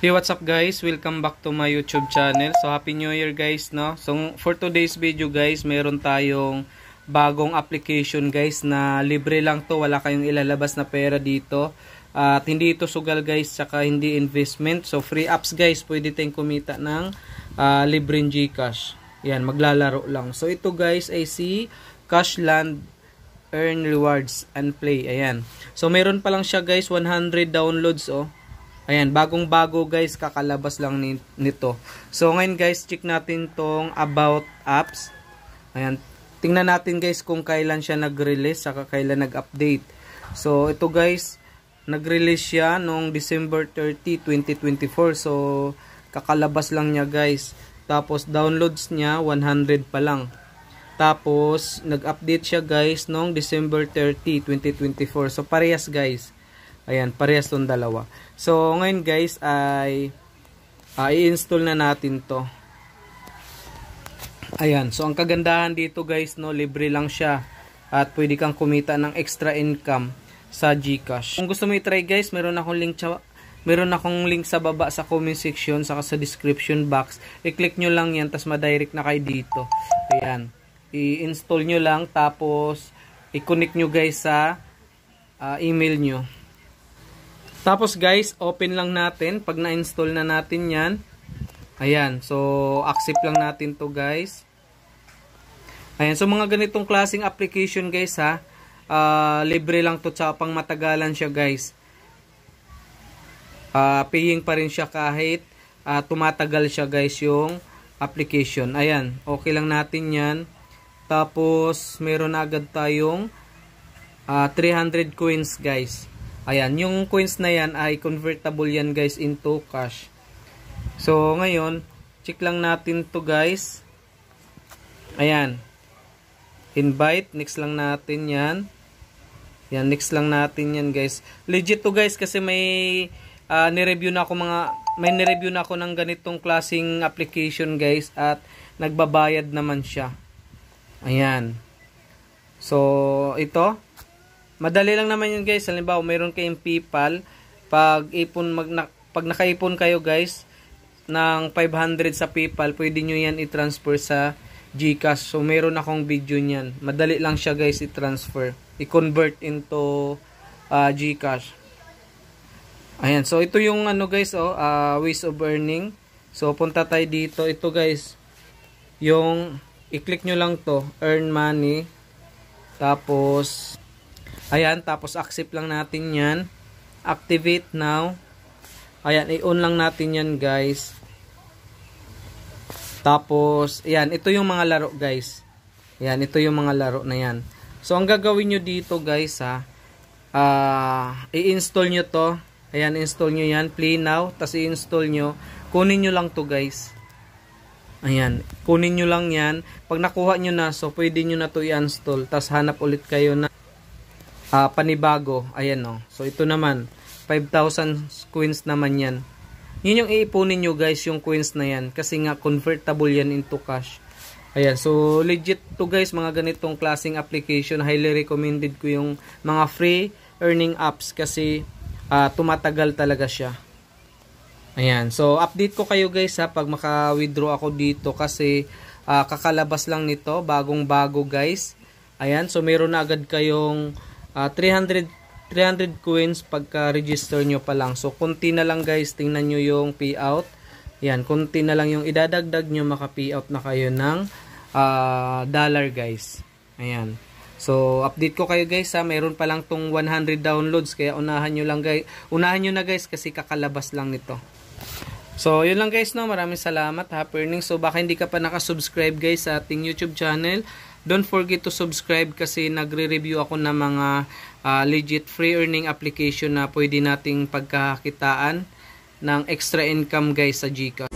Hey, what's up guys? Welcome back to my YouTube channel. So happy new year guys, no? So for today's video guys, meron tayong bagong application guys na libre lang to, wala kayong ilalabas na pera dito. At hindi ito sugal guys, saka hindi investment. So free apps guys, pwede tayong kumita ng libreng GCash. Yan, maglalaro lang. So ito guys ay si Cashland Earn Rewards and Play. Ayan. So meron pa lang siya guys, 100 downloads oh. Ayan, bagong-bago guys, kakalabas lang nito. So ngayon guys, check natin tong about apps. Ayan, tingnan natin guys kung kailan siya nag-release, saka kailan nag-update. So ito guys, nag-release siya noong December 30, 2024. So kakalabas lang niya guys. Tapos downloads niya 100 pa lang. Tapos nag-update siya guys noong December 30, 2024. So parehas guys. Ayan, parehas tong dalawa. So, ngayon guys ay i-install na natin to. Ayan, so ang kagandahan dito guys, no, libre lang siya. At pwede kang kumita ng extra income sa GCash. Kung gusto mo i-try guys, meron akong link sa baba sa comment section, saka sa description box. I-click nyo lang yan, tas ma-direct na kayo dito. Ayan, i-install nyo lang, tapos i-connect nyo guys sa email nyo. Tapos guys, open lang natin. Pag na-install na natin yan. Ayan. So, accept lang natin to guys. Ayan. So, mga ganitong klaseng application guys ha. Libre lang to. Tsaka pang matagalan siya guys. Paying pa rin siya kahit tumatagal siya guys yung application. Ayan. Okay lang natin yan. Tapos, meron agad tayong 300 coins guys. Ayan, yung coins na yan ay convertible yan guys into cash. So, ngayon, check lang natin to guys. Ayan. Invite, next lang natin yan. Yan, next lang natin yan guys. Legit to guys kasi may ni-review na ako ng ganitong klaseng application guys at nagbabayad naman siya. Ayan. So, ito. Madali lang naman yun guys. Halimbawa, mayroon kayong PayPal. Pag nakaipon kayo guys ng 500 sa PayPal, pwede nyo yan i-transfer sa GCash. So, mayroon akong video nyan. Madali lang siya guys i-transfer. I-convert into GCash. Ayan. So, ito yung ano guys, ways of earning. So, punta tayo dito. Ito guys, yung i-click nyo lang to. Earn money. Tapos, ayan, tapos accept lang natin yan. Activate now. Ayan, i-on lang natin yan guys. Tapos, ayan, ito yung mga laro guys. Ayan, ito yung mga laro na yan. So, ang gagawin nyo dito guys ha, i-install nyo to. Ayan, install nyo yan. Play now. Tapos i-install nyo. Kunin nyo lang to guys. Ayan, kunin nyo lang yan. Pag nakuha nyo na, so pwede nyo na to i-install. Tapos hanap ulit kayo na panibago. Ayan o. So ito naman 5,000 coins naman yan. Yun yung iipunin nyo guys, yung coins na yan. Kasi nga convertible yan into cash. Ayan. So legit to guys, mga ganitong klaseng application. Highly recommended ko yung mga free earning apps. Kasi tumatagal talaga siya. Ayan. So update ko kayo guys ha, pag maka-withdraw ako dito. Kasi kakalabas lang nito. Bagong bago guys. Ayan. So meron na agad kayong 300 coins pagka-register nyo pa lang. So, konti na lang guys. Tingnan nyo yung payout. Yan, konti na lang yung idadagdag nyo. Maka-payout na kayo ng dollar guys. Ayan. So, update ko kayo guys ha. Mayroon pa lang tong 100 downloads. Kaya unahan nyo lang guys. Unahan nyo na guys kasi kakalabas lang nito. So, yun lang guys no. Maraming salamat. Happy earnings. So, baka hindi ka pa nakasubscribe guys sa ating YouTube channel. Don't forget to subscribe kasi nagre-review ako ng mga legit free earning application na pwede nating pagkakitaan ng extra income guys sa GCash.